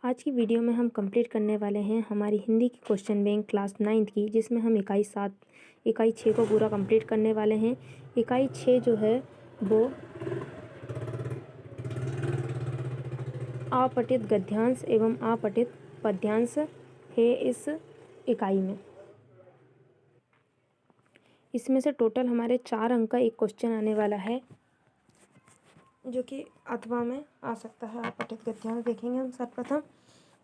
आज की वीडियो में हम कंप्लीट करने वाले हैं हमारी हिंदी की क्वेश्चन बैंक क्लास 9th की, जिसमें हम इकाई 6 को पूरा कंप्लीट करने वाले हैं। इकाई 6 जो है वो अपठित गद्यांश एवं अपठित पद्यांश है। इस इकाई में इसमें से टोटल हमारे 4 अंक का एक क्वेश्चन आने वाला है, जो कि अथवा में आ सकता है। अपठित गद्यांश देखेंगे हम सर्वप्रथम।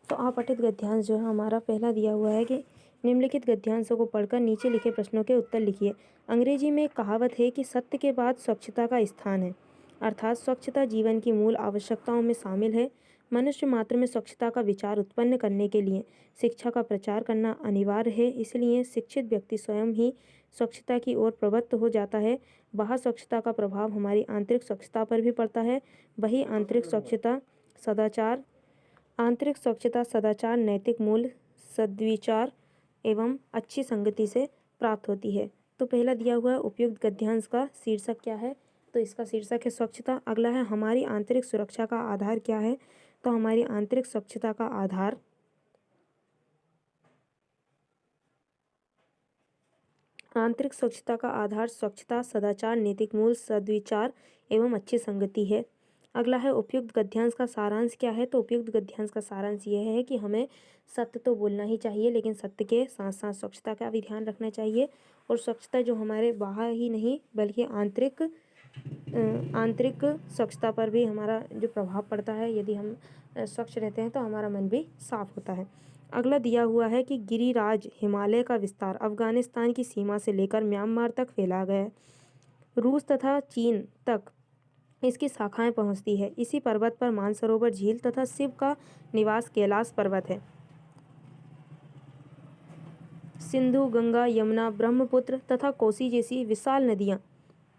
तो अपठित गद्यांश जो है हमारा पहला दिया हुआ है कि निम्नलिखित गद्यांशों को पढ़कर नीचे लिखे प्रश्नों के उत्तर लिखिए। अंग्रेजी में एक कहावत है कि सत्य के बाद स्वच्छता का स्थान है, अर्थात स्वच्छता जीवन की मूल आवश्यकताओं में शामिल है। मनुष्य मात्र में स्वच्छता का विचार उत्पन्न करने के लिए शिक्षा का प्रचार करना अनिवार्य है। इसलिए शिक्षित व्यक्ति स्वयं ही स्वच्छता की ओर प्रवृत्त हो जाता है। बाह्य स्वच्छता का प्रभाव हमारी आंतरिक स्वच्छता पर भी पड़ता है। वही आंतरिक स्वच्छता सदाचार, नैतिक मूल्य, सद्विचार एवं अच्छी संगति से प्राप्त होती है। तो पहला दिया हुआ है उपयुक्त गद्यांश का शीर्षक क्या है, तो इसका शीर्षक है स्वच्छता। अगला है हमारी आंतरिक सुरक्षा का आधार क्या है, तो हमारी आंतरिक स्वच्छता का आधार स्वच्छता, सदाचार, नैतिक मूल्य, सद्विचार एवं अच्छी संगति है। अगला है उपयुक्त गद्यांश का सारांश क्या है, तो उपयुक्त गद्यांश का सारांश यह है कि हमें सत्य तो बोलना ही चाहिए, लेकिन सत्य के साथ साथ स्वच्छता का भी ध्यान रखना चाहिए। और स्वच्छता जो हमारे बाहर ही नहीं बल्कि आंतरिक स्वच्छता पर भी हमारा जो प्रभाव पड़ता है। यदि हम स्वच्छ रहते हैं तो हमारा मन भी साफ होता है। अगला दिया हुआ है कि गिरिराज हिमालय का विस्तार अफगानिस्तान की सीमा से लेकर म्यांमार तक फैला गया है। रूस तथा चीन तक इसकी शाखाएं पहुंचती है। इसी पर्वत पर मानसरोवर झील तथा शिव का निवास कैलाश पर्वत है। सिंधु, गंगा, यमुना, ब्रह्मपुत्र तथा कोसी जैसी विशाल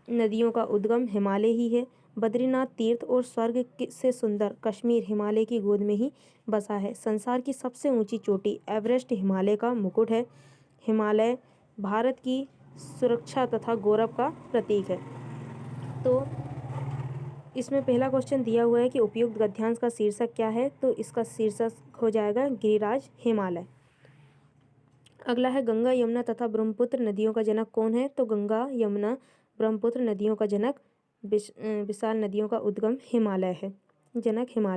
नदियों का उद्गम हिमालय ही है। बद्रीनाथ तीर्थ और स्वर्ग से सुंदर कश्मीर हिमालय की गोद में ही बसा है। संसार की सबसे ऊंची चोटी एवरेस्ट हिमालय का मुकुट है। हिमालय भारत की सुरक्षा तथा गौरव का प्रतीक है। तो इसमें पहला क्वेश्चन दिया हुआ है कि उपयुक्त गद्यांश का शीर्षक क्या है, तो इसका शीर्षक हो जाएगा गिरिराज हिमालय। अगला है गंगा, यमुना तथा ब्रह्मपुत्र नदियों का जनक कौन है, तो गंगा, यमुना, ब्रह्मपुत्र नदियों का जनक विशाल नदियों का उद्गम हिमालय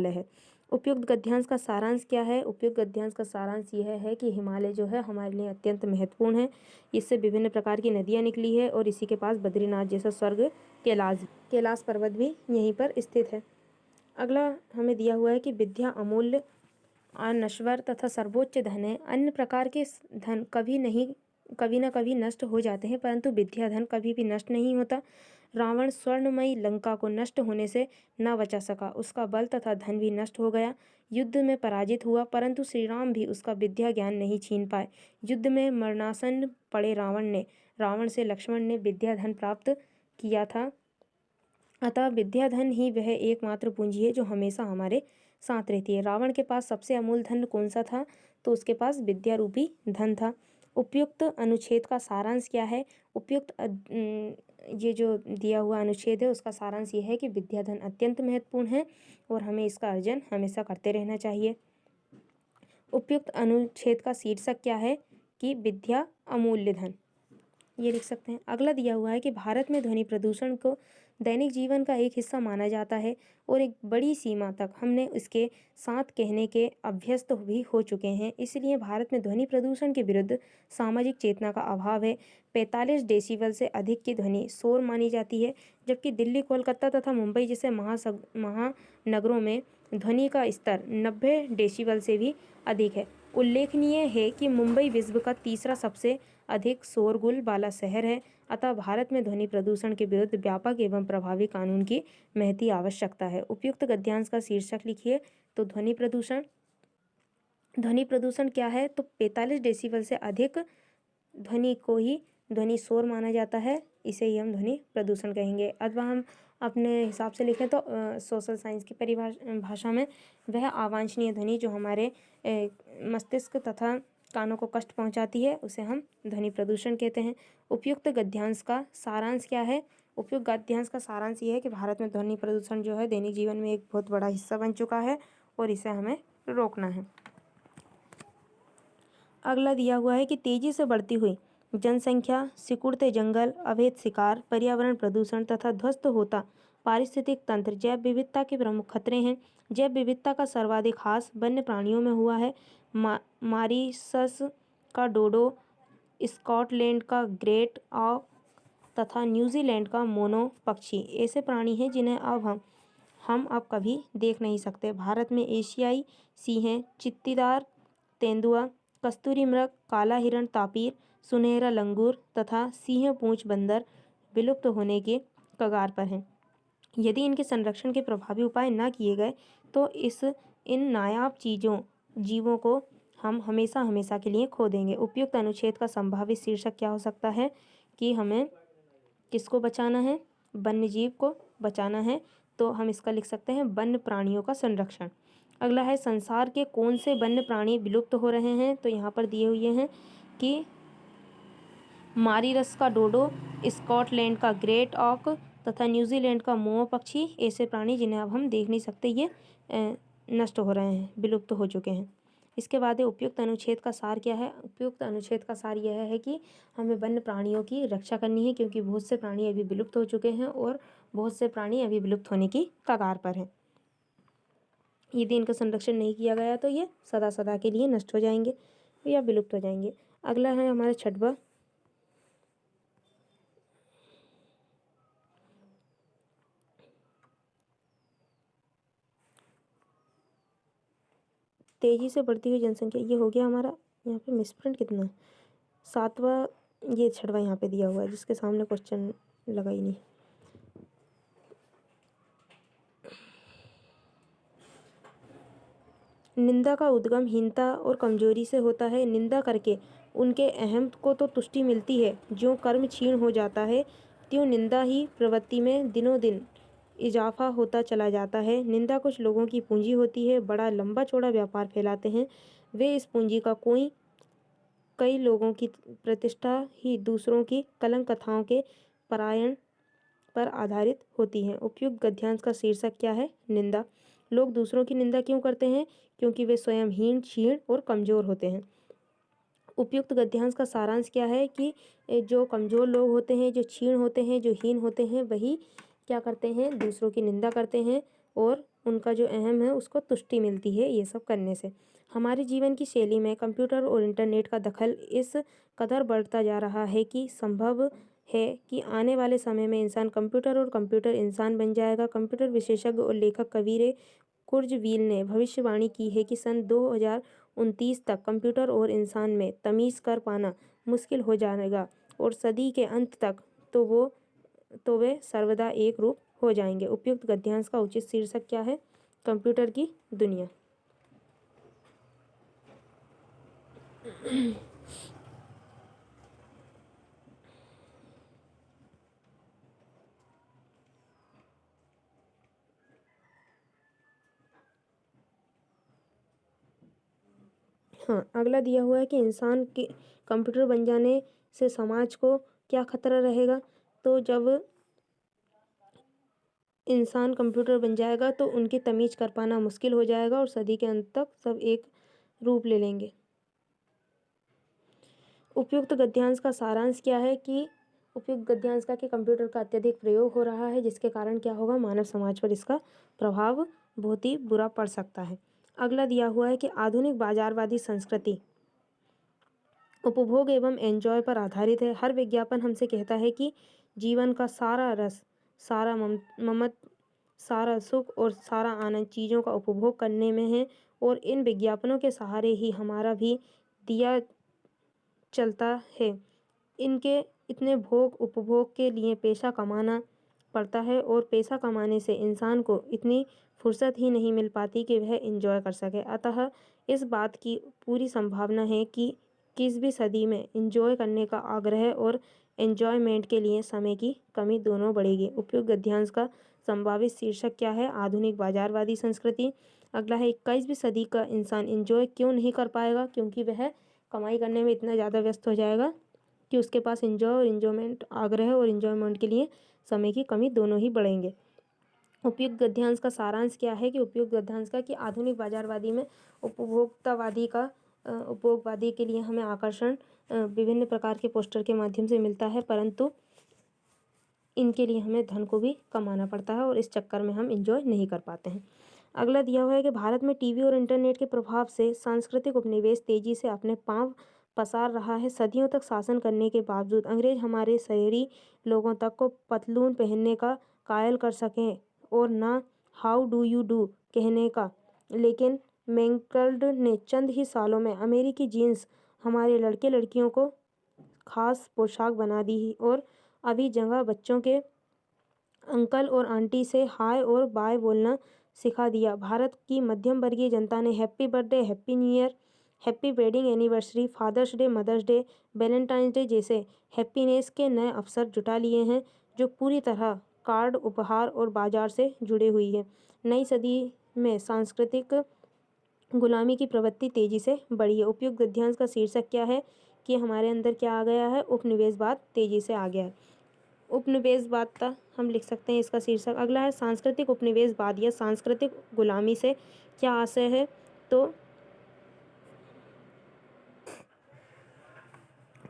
है। उपयुक्त गद्यांश का सारांश क्या है, उपयुक्त गद्यांश का सारांश यह है कि हिमालय जो है हमारे लिए अत्यंत महत्वपूर्ण है। इससे विभिन्न प्रकार की नदियाँ निकली है और इसी के पास बद्रीनाथ जैसा स्वर्ग कैलाश पर्वत भी यहीं पर स्थित है। अगला हमें दिया हुआ है कि विद्या अमूल्य, अनश्वर तथा सर्वोच्च धन है। अन्य प्रकार के धन कभी न कभी नष्ट हो जाते हैं, परंतु विद्या धन कभी भी नष्ट नहीं होता। रावण स्वर्णमयी लंका को नष्ट होने से न बचा सका, उसका बल तथा धन भी नष्ट हो गया। युद्ध में पराजित हुआ, परंतु श्री राम भी उसका विद्या ज्ञान नहीं छीन पाए। युद्ध में मरणासन पड़े रावण से लक्ष्मण ने विद्या धन प्राप्त किया था। अतः विद्याधन ही वह एकमात्र पूंजी है जो हमेशा हमारे साथ रहती है। रावण के पास सबसे अमूल्य धन कौन सा था, तो उसके पास विद्या रूपी धन था। उपयुक्त अनुच्छेद का सारांश क्या है, ये जो दिया हुआ अनुच्छेद है उसका सारांश ये है कि विद्या धन अत्यंत महत्वपूर्ण है और हमें इसका अर्जन हमेशा करते रहना चाहिए। उपयुक्त अनुच्छेद का शीर्षक क्या है, कि विद्या अमूल्य धन, ये लिख सकते हैं। अगला दिया हुआ है कि भारत में ध्वनि प्रदूषण को दैनिक जीवन का एक हिस्सा माना जाता है और एक बड़ी सीमा तक हमने इसके साथ कहने के अभ्यस्त भी हो चुके हैं। इसलिए भारत में ध्वनि प्रदूषण के विरुद्ध सामाजिक चेतना का अभाव है। 45 डेसिबल से अधिक की ध्वनि शोर मानी जाती है, जबकि दिल्ली, कोलकाता तथा मुंबई जैसे महानगरों में ध्वनि का स्तर 90 डेसिबल से भी अधिक है। उल्लेखनीय है कि मुंबई विश्व का तीसरा सबसे अधिक शोरगुल वाला शहर है। अतः भारत में ध्वनि प्रदूषण के विरुद्ध व्यापक एवं प्रभावी कानून की महती आवश्यकता है। उपयुक्त गद्यांश का शीर्षक लिखिए, तो ध्वनि प्रदूषण क्या है, तो 45 डेसिबल से अधिक ध्वनि को ही ध्वनि शोर माना जाता है, इसे ही हम ध्वनि प्रदूषण कहेंगे। अथवा हम अपने हिसाब से लिखें तो सोशल साइंस की भाषा में वह अवांछनीय ध्वनि जो हमारे मस्तिष्क तथा कानों को कष्ट पहुंचाती है, उसे हम ध्वनि प्रदूषण कहते हैं। उपयुक्त गद्यांश का सारांश क्या है, उपयुक्त गद्यांश का सारांश ये है कि भारत में ध्वनि प्रदूषण जो है दैनिक जीवन में एक बहुत बड़ा हिस्सा बन चुका है और इसे हमें रोकना है। अगला दिया हुआ है कि तेजी से बढ़ती हुई जनसंख्या, सिकुड़ते जंगल, अवैध शिकार, पर्यावरण प्रदूषण तथा ध्वस्त होता पारिस्थितिक तंत्र जैव विविधता के प्रमुख खतरे हैं। जैव विविधता का सर्वाधिक ह्रास वन्य प्राणियों में हुआ है। मॉरीशस का डोडो, स्कॉटलैंड का ग्रेट ऑक तथा न्यूजीलैंड का मोनो पक्षी ऐसे प्राणी हैं जिन्हें अब हम कभी देख नहीं सकते। भारत में एशियाई सिंह, चित्तीदार तेंदुआ, कस्तूरी मृग, काला हिरण, तापीर, सुनहरा लंगूर तथा सिंह पूंछ बंदर विलुप्त होने के कगार पर हैं। यदि इनके संरक्षण के प्रभावी उपाय न किए गए तो इन नायाब जीवों को हम हमेशा हमेशा के लिए खो देंगे। उपयुक्त अनुच्छेद का संभावित शीर्षक क्या हो सकता है कि हमें किसको बचाना है? वन्य जीव को बचाना है, तो हम इसका लिख सकते हैं वन्य प्राणियों का संरक्षण। अगला है संसार के कौन से वन्य प्राणी विलुप्त हो रहे हैं? तो यहाँ पर दिए हुए हैं कि मॉरीशस का डोडो, स्कॉटलैंड का ग्रेट ऑक तथा न्यूजीलैंड का मोनो पक्षी ऐसे प्राणी जिन्हें अब हम देख नहीं सकते, ये नष्ट हो रहे हैं, विलुप्त हो चुके हैं। इसके बाद उपयुक्त अनुच्छेद का सार क्या है? उपयुक्त अनुच्छेद का सार यह है कि हमें वन्य प्राणियों की रक्षा करनी है, क्योंकि बहुत से प्राणी अभी विलुप्त हो चुके हैं और बहुत से प्राणी अभी विलुप्त होने की कगार पर हैं। यदि इनका संरक्षण नहीं किया गया तो ये सदा सदा के लिए नष्ट हो जाएंगे या विलुप्त हो जाएंगे। अगला है हमारा छठवां, तेजी से बढ़ती हुई जनसंख्या। ये हो गया हमारा, यहाँ पे मिसप्रिंट कितना है, सातवां, ये छठवां यहाँ पे दिया हुआ है जिसके सामने क्वेश्चन लगा ही नहीं। निंदा का उद्गम हीनता और कमजोरी से होता है। निंदा करके उनके अहम को तो तुष्टि मिलती है, ज्यों कर्म क्षीण हो जाता है त्यों निंदा ही प्रवृत्ति में दिनों दिन इजाफा होता चला जाता है। निंदा कुछ लोगों की पूंजी होती है, बड़ा लंबा चौड़ा व्यापार फैलाते हैं। वे इस पूंजी का कई लोगों की प्रतिष्ठा ही दूसरों की कलंक कथाओं के परायण पर आधारित होती है। उपयुक्त गद्यांश का शीर्षक क्या है? निंदा। लोग दूसरों की निंदा क्यों करते हैं? क्योंकि वे स्वयं हीन, क्षीण और कमजोर होते हैं। उपयुक्त गद्यांश का सारांश क्या है कि जो कमजोर लोग होते हैं, जो क्षीण होते हैं, जो हीन होते हैं, वही क्या करते हैं? दूसरों की निंदा करते हैं और उनका जो अहम है उसको तुष्टि मिलती है ये सब करने से। हमारे जीवन की शैली में कंप्यूटर और इंटरनेट का दखल इस कदर बढ़ता जा रहा है कि संभव है कि आने वाले समय में इंसान कंप्यूटर और कंप्यूटर इंसान बन जाएगा। कंप्यूटर विशेषज्ञ और लेखक कबीर कुर्जवील ने भविष्यवाणी की है कि सन 2029 तक कंप्यूटर और इंसान में तमीज़ कर पाना मुश्किल हो जाएगा और सदी के अंत तक तो वे सर्वदा एक रूप हो जाएंगे। उपयुक्त गद्यांश का उचित शीर्षक क्या है? कंप्यूटर की दुनिया। हाँ, अगला दिया हुआ है कि इंसान के कंप्यूटर बन जाने से समाज को क्या खतरा रहेगा? तो जब इंसान कंप्यूटर बन जाएगा तो उनकी तमीज़ कर पाना मुश्किल हो जाएगा और सदी के अंत तक सब एक रूप ले लेंगे। उपयुक्त गद्यांश का सारांश क्या है कि उपयुक्त गद्यांश का कि कंप्यूटर का अत्यधिक प्रयोग हो रहा है, जिसके कारण क्या होगा? मानव समाज पर इसका प्रभाव बहुत ही बुरा पड़ सकता है। अगला दिया हुआ है कि आधुनिक बाजारवादी संस्कृति उपभोग एवं एंजॉय पर आधारित है। हर विज्ञापन हमसे कहता है कि जीवन का सारा रस, सारा ममत, सारा सुख और सारा आनंद चीज़ों का उपभोग करने में है और इन विज्ञापनों के सहारे ही हमारा भी दिया चलता है। इनके इतने भोग उपभोग के लिए पैसा कमाना पड़ता है और पैसा कमाने से इंसान को इतनी फुर्सत ही नहीं मिल पाती कि वह एंजॉय कर सके। अतः इस बात की पूरी संभावना है कि किस भी सदी में एंजॉय करने का आग्रह और एंजॉयमेंट के लिए समय की कमी दोनों बढ़ेगी। उपयुक्त गद्यांश का संभावित शीर्षक क्या है? आधुनिक बाजारवादी संस्कृति। अगला है 21वीं सदी का इंसान एंजॉय क्यों नहीं कर पाएगा? क्योंकि वह कमाई करने में इतना ज़्यादा व्यस्त हो जाएगा कि उसके पास एंजॉय और एंजॉयमेंट, आग्रह और एंजॉयमेंट के लिए समय की कमी दोनों ही बढ़ेंगे। उपयुक्त गद्यांश का सारांश क्या है कि उपयुक्त गद्यांश का कि आधुनिक बाजारवादी में उपभोगवादी के लिए हमें आकर्षण विभिन्न प्रकार के पोस्टर के माध्यम से मिलता है, परंतु इनके लिए हमें धन को भी कमाना पड़ता है और इस चक्कर में हम इंजॉय नहीं कर पाते हैं। अगला दिया हुआ है कि भारत में टीवी और इंटरनेट के प्रभाव से सांस्कृतिक उपनिवेश तेजी से अपने पांव पसार रहा है। सदियों तक शासन करने के बावजूद अंग्रेज हमारे शहरी लोगों तक को पतलून पहनने का कायल कर सकें और ना हाउ डू यू डू कहने का, लेकिन मैकडॉनल्ड ने चंद ही सालों में अमेरिकी जीन्स हमारे लड़के लड़कियों को खास पोशाक बना दी और अभी जगह बच्चों के अंकल और आंटी से हाय और बाय बोलना सिखा दिया। भारत की मध्यम वर्गीय जनता ने happy birthday, happy new year, happy wedding anniversary, father's day, mother's day, valentine's day जैसे हैप्पीनेस के नए अवसर जुटा लिए हैं, जो पूरी तरह कार्ड, उपहार और बाजार से जुड़े हुई है। नई सदी में सांस्कृतिक गुलामी की प्रवृत्ति तेजी से बढ़ी है। उपयुक्त गद्यांश का शीर्षक क्या है कि हमारे अंदर क्या आ गया है, उपनिवेशवाद तेजी से आ गया है। उपनिवेशवाद का हम लिख सकते हैं इसका शीर्षक। अगला है सांस्कृतिक उपनिवेशवाद या सांस्कृतिक गुलामी से क्या आशय है, तो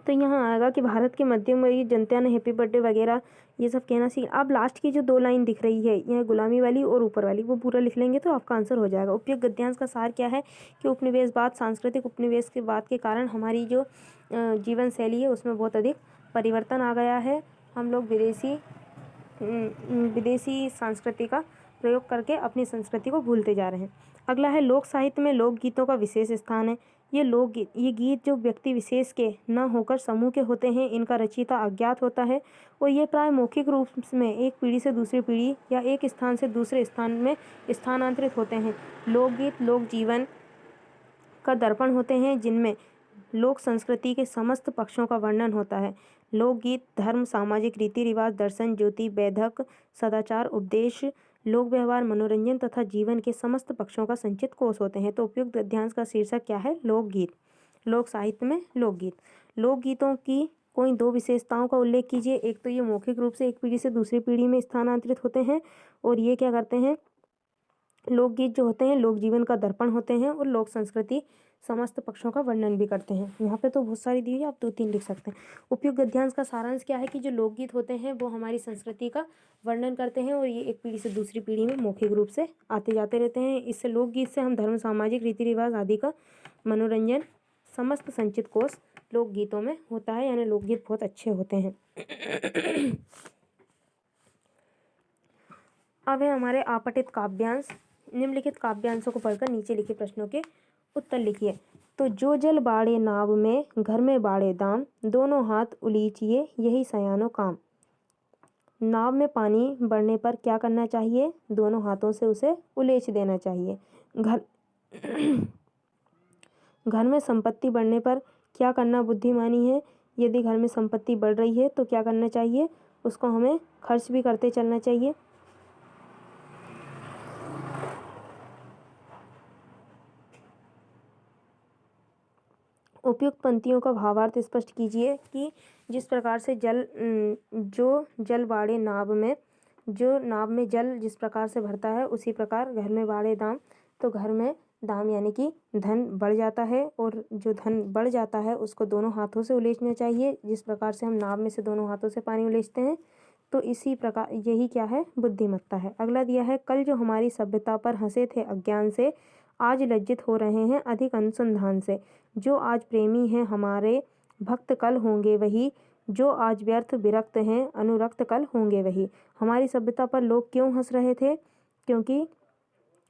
यहाँ आएगा कि भारत के मध्यम वर्गीय जनता ने हैप्पी बर्थडे वगैरह ये सब कहना सीख। अब लास्ट की जो 2 लाइन दिख रही है, यह गुलामी वाली और ऊपर वाली, वो पूरा लिख लेंगे तो आपका आंसर हो जाएगा। उपयुक्त गद्यांश का सार क्या है कि उपनिवेशवाद, सांस्कृतिक उपनिवेशवाद के कारण हमारी जो जीवन शैली है उसमें बहुत अधिक परिवर्तन आ गया है। हम लोग विदेशी संस्कृति का प्रयोग करके अपनी संस्कृति को भूलते जा रहे हैं। अगला है लोक साहित्य में लोकगीतों का विशेष स्थान है। ये गीत जो व्यक्ति विशेष के न होकर समूह के होते हैं, इनका रचयिता अज्ञात होता है और ये प्राय मौखिक रूप में एक पीढ़ी से दूसरी पीढ़ी या एक स्थान से दूसरे स्थान में स्थानांतरित होते हैं। लोकगीत लोक जीवन का दर्पण होते हैं, जिनमें लोक संस्कृति के समस्त पक्षों का वर्णन होता है। लोकगीत धर्म, सामाजिक रीति रिवाज, दर्शन, ज्योति, वैधक, सदाचार, उपदेश, लोक व्यवहार, मनोरंजन तथा जीवन के समस्त पक्षों का संचित कोश होते हैं। तो उपयुक्त गद्यांश का शीर्षक क्या है? लोकगीत। लोक साहित्य में लोकगीत। लोकगीतों की कोई 2 विशेषताओं का उल्लेख कीजिए। एक तो ये मौखिक रूप से एक पीढ़ी से दूसरी पीढ़ी में स्थानांतरित होते हैं और ये क्या करते हैं, लोकगीत जो होते हैं लोक जीवन का दर्पण होते हैं और लोक संस्कृति समस्त पक्षों का वर्णन भी करते हैं। यहाँ पे तो बहुत सारी दी हुई है, आप 2-3 लिख सकते हैं। उपयुक्त गद्यांश का सारांश क्या है कि जो लोकगीत होते हैं वो हमारी संस्कृति का वर्णन करते हैं और ये एक पीढ़ी से दूसरी पीढ़ी में मौखिक रूप से आते जाते रहते हैं। इससे लोकगीत से हम धर्म, सामाजिक रीति रिवाज आदि का मनोरंजन समस्त संचित कोश लोकगीतों में होता है, यानी लोकगीत बहुत अच्छे होते हैं। अब है हमारे आपठित काव्यांश। निम्नलिखित काव्यांशों को पढ़कर नीचे लिखे प्रश्नों के उत्तर लिखिए। तो जो जल बाड़े नाव में, घर में बाड़े दाम, दोनों हाथ उलीचिए यही सयानो काम। नाव में पानी बढ़ने पर क्या करना चाहिए? दोनों हाथों से उसे उलीच देना चाहिए। घर में संपत्ति बढ़ने पर क्या करना बुद्धिमानी है? यदि घर में संपत्ति बढ़ रही है तो क्या करना चाहिए? उसको हमें खर्च भी करते चलना चाहिए। उपयुक्त पंक्तियों का भावार्थ स्पष्ट कीजिए कि जिस प्रकार से जो जल बाड़े नाव में, जो नाव में जल जिस प्रकार से भरता है उसी प्रकार घर में बाड़े दाम, तो घर में दाम यानी कि धन बढ़ जाता है और जो धन बढ़ जाता है उसको दोनों हाथों से उलीचना चाहिए। जिस प्रकार से हम नाव में से दोनों हाथों से पानी उलीचते हैं, तो इसी प्रकार यही क्या है? बुद्धिमत्ता है। अगला दिया है कल जो हमारी सभ्यता पर हंसे थे अज्ञान से, आज लज्जित हो रहे हैं अधिक अनुसंधान से। जो आज प्रेमी हैं हमारे भक्त कल होंगे वही, जो आज व्यर्थ विरक्त हैं अनुरक्त कल होंगे वही। हमारी सभ्यता पर लोग क्यों हंस रहे थे? क्योंकि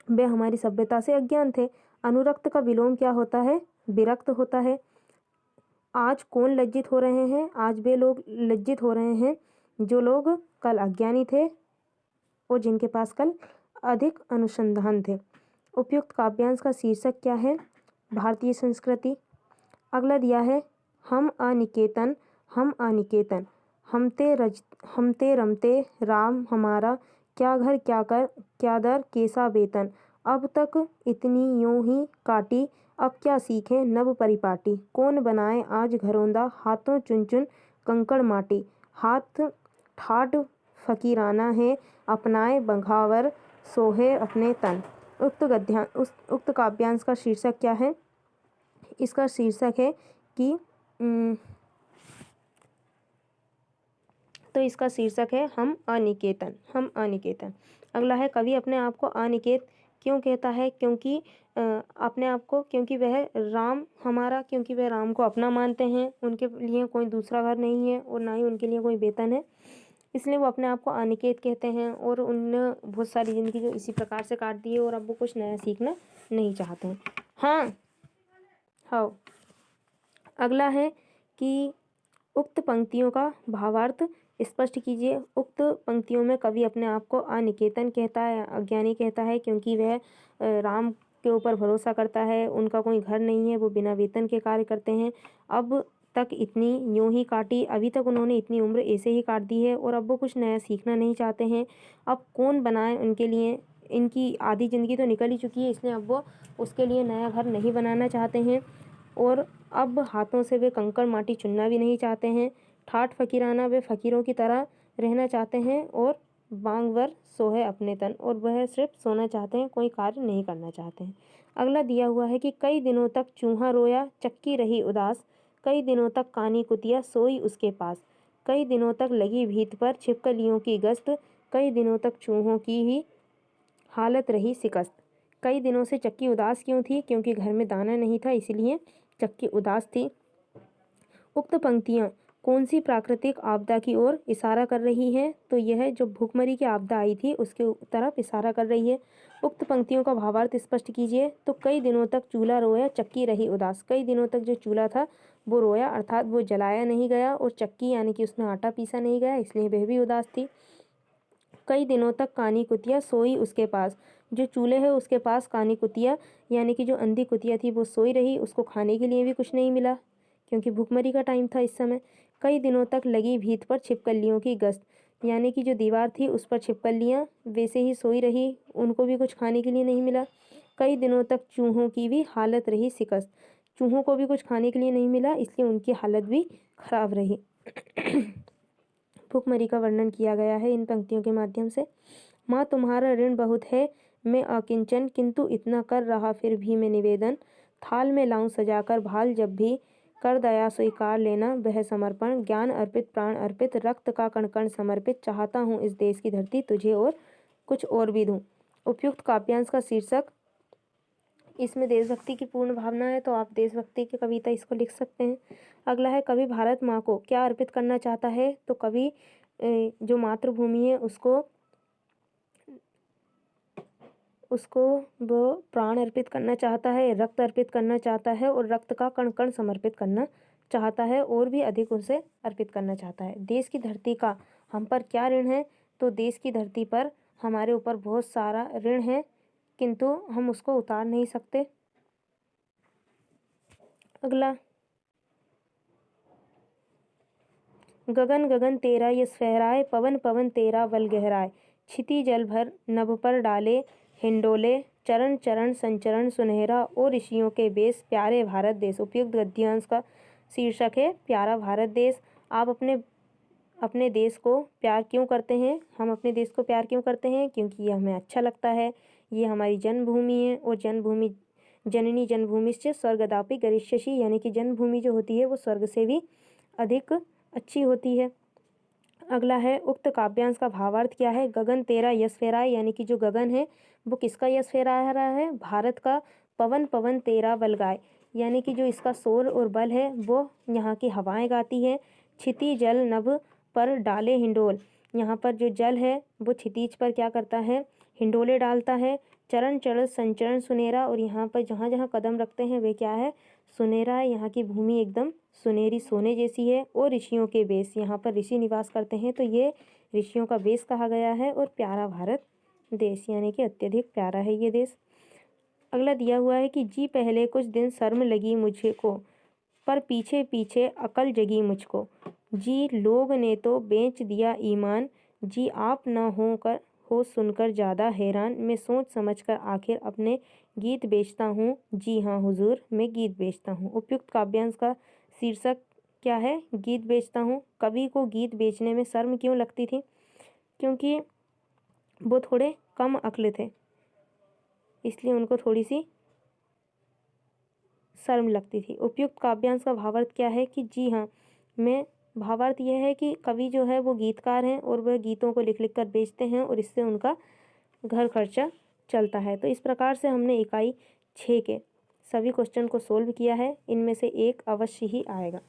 वे हमारी सभ्यता से अज्ञान थे। अनुरक्त का विलोम क्या होता है? विरक्त होता है। आज कौन लज्जित हो रहे हैं? आज वे लोग लज्जित हो रहे हैं जो लोग कल अज्ञानी थे और जिनके पास कल अधिक अनुसंधान थे। उपयुक्त काव्यांश का शीर्षक क्या है? भारतीय संस्कृति। अगला दिया है हम अनिकेतन, हम अनिकेतन, हमते रमते राम हमारा, क्या घर क्या कर क्या दर कैसा वेतन। अब तक इतनी यूं ही काटी, अब क्या सीखे नव परिपाटी। कौन बनाए आज घरौंदा, हाथों चुन चुन कंकड़ माटी। हाथ ठाठ फ़कीराना है, अपनाए बघावर सोहे अपने तन। उक्त काव्यांश का शीर्षक क्या है? इसका शीर्षक है कि तो इसका शीर्षक है हम अनिकेतन। हम अनिकेतन। अगला है, कवि अपने आप को अनिकेत क्यों कहता है? क्योंकि अपने आप को, क्योंकि वह क्योंकि वह राम को अपना मानते हैं, उनके लिए कोई दूसरा घर नहीं है और ना ही उनके लिए कोई वेतन है, इसलिए वो अपने आप को अनिकेत कहते हैं। और उनने बहुत सारी ज़िंदगी जो इसी प्रकार से काट दी है और अब वो कुछ नया सीखना नहीं चाहते हैं। हाँ। अगला है कि उक्त पंक्तियों का भावार्थ स्पष्ट कीजिए। उक्त पंक्तियों में कवि अपने आप को अनिकेतन कहता है, अज्ञानी कहता है, क्योंकि वह राम के ऊपर भरोसा करता है, उनका कोई घर नहीं है, वो बिना वेतन के कार्य करते हैं। अब तक इतनी यूं ही काटी, अभी तक उन्होंने इतनी उम्र ऐसे ही काट दी है और अब वो कुछ नया सीखना नहीं चाहते हैं। अब कौन बनाए उनके लिए? इनकी आधी ज़िंदगी तो निकल ही चुकी है, इसलिए अब वो उसके लिए नया घर नहीं बनाना चाहते हैं और अब हाथों से वे कंकड़ माटी चुनना भी नहीं चाहते हैं। ठाठ फकीराना, वे फ़कीरों की तरह रहना चाहते हैं और बांगवर सोहे अपने तन, और वह सिर्फ सोना चाहते हैं, कोई कार्य नहीं करना चाहते हैं। अगला दिया हुआ है कि कई दिनों तक चूहा रोया, चक्की रही उदास, कई दिनों तक कानी कुतिया सोई उसके पास, कई दिनों तक लगी भीत पर छिपकलियों की गश्त, कई दिनों तक चूहों की ही हालत रही शिकस्त। कई दिनों से चक्की उदास क्यों थी? क्योंकि घर में दाना नहीं था, इसलिए चक्की उदास थी। उक्त पंक्तियाँ कौन सी प्राकृतिक आपदा की ओर इशारा कर रही हैं? तो यह जो भूखमरी की आपदा आई थी उसके तरफ इशारा कर रही है। उक्त पंक्तियों का भावार्थ स्पष्ट कीजिए। तो कई दिनों तक चूल्हा रोया, चक्की रही उदास। कई दिनों तक जो चूल्हा था वो रोया, अर्थात वो जलाया नहीं गया, और चक्की यानी कि उसमें आटा पीसा नहीं गया, इसलिए वह भी उदास थी। कई दिनों तक कानी कुतिया सोई उसके पास। जो चूल्हे है उसके पास कानी कुतिया यानी कि जो अंधी कुतिया थी वो सोई रही, उसको खाने के लिए भी कुछ नहीं मिला क्योंकि भूखमरी का टाइम था इस समय। कई दिनों तक लगी भीत पर छिपकलियों की गश्त, यानी कि जो दीवार थी उस पर छिपकलियाँ वैसे ही सोई रही, उनको भी कुछ खाने के लिए नहीं मिला। कई दिनों तक चूहों की भी हालत रही शिकस्त, चूहों को भी कुछ खाने के लिए नहीं मिला, इसलिए उनकी हालत भी खराब रही। भूखमरी का वर्णन किया गया है इन पंक्तियों के माध्यम से। माँ तुम्हारा ऋण बहुत है, मैं अकिंचन, किंतु इतना कर रहा फिर भी मैं निवेदन, थाल में लाऊं सजाकर भाल जब भी, कर दया स्वीकार लेना वह समर्पण, ज्ञान अर्पित प्राण अर्पित, रक्त का कण कण समर्पित, चाहता हूँ इस देश की धरती तुझे और कुछ और भी दूँ। उपयुक्त काव्यांश का शीर्षक, इसमें देशभक्ति की पूर्ण भावना है तो आप देशभक्ति की कविता इसको लिख सकते हैं। अगला है, कवि भारत माँ को क्या अर्पित करना चाहता है? तो कवि जो मातृभूमि है उसको वो प्राण अर्पित करना चाहता है, रक्त अर्पित करना चाहता है और रक्त का कण कण समर्पित करना चाहता है और भी अधिक उसे अर्पित करना चाहता है। देश की धरती का हम पर क्या ऋण है? तो देश की धरती पर हमारे ऊपर बहुत सारा ऋण है, किंतु हम उसको उतार नहीं सकते। अगला, गगन गगन तेरा यश फहराए, पवन पवन तेरा बल गहराए, क्षिति जल भर नभ पर डाले हिंडोले, चरण चरण संचरण सुनहरा, और ऋषियों के बेस प्यारे भारत देश। उपयुक्त गद्यांश का शीर्षक है प्यारा भारत देश। आप अपने देश को प्यार क्यों करते हैं? हम अपने देश को प्यार क्यों करते हैं? क्योंकि ये हमें अच्छा लगता है, ये हमारी जन्मभूमि है और जन्मभूमि जननी जन्मभूमिश्च स्वर्गदापि गरीष्यसि, यानी कि जन्मभूमि जो होती है वो स्वर्ग से भी अधिक अच्छी होती है। अगला है, उक्त काव्यांश का भावार्थ क्या है? गगन तेरा यश फहराए, यानी कि जो गगन है वो किसका यश फहरा रहा है? भारत का। पवन पवन तेरा बल गाए, यानी कि जो इसका शोर और बल है वो यहाँ की हवाएं गाती है। क्षिति जल नभ पर डाले हिंडोल, यहाँ पर जो जल है वो क्षितिज पर क्या करता है? हिंडोले डालता है। चरण चरण संचरण सुनेरा, और यहाँ पर जहाँ जहाँ कदम रखते हैं वे क्या है? सुनेरा है, यहाँ की भूमि एकदम सुनहरी सोने जैसी है। और ऋषियों के बेस, यहाँ पर ऋषि निवास करते हैं तो ये ऋषियों का बेस कहा गया है। और प्यारा भारत देश, यानी कि अत्यधिक प्यारा है ये देश। अगला दिया हुआ है कि जी पहले कुछ दिन शर्म लगी मुझको, पर पीछे पीछे अकल जगी मुझको, जी लोग ने तो बेच दिया ईमान, जी आप न हो सुनकर ज़्यादा हैरान, मैं सोच समझकर आखिर अपने गीत बेचता हूँ, जी हाँ हुजूर मैं गीत बेचता हूँ। उपयुक्त काव्यांश का शीर्षक क्या है? गीत बेचता हूँ। कवि को गीत बेचने में शर्म क्यों लगती थी? क्योंकि वो थोड़े कम अक्ल थे, इसलिए उनको थोड़ी सी शर्म लगती थी। उपयुक्त काव्यांश का भावार्थ क्या है कि जी हाँ, मैं भावार्थ यह है कि कवि जो है वो गीतकार हैं और वह गीतों को लिख लिख कर बेचते हैं और इससे उनका घर खर्चा चलता है। तो इस प्रकार से हमने इकाई 6 के सभी क्वेश्चन को सोल्व किया है। इनमें से एक अवश्य ही आएगा।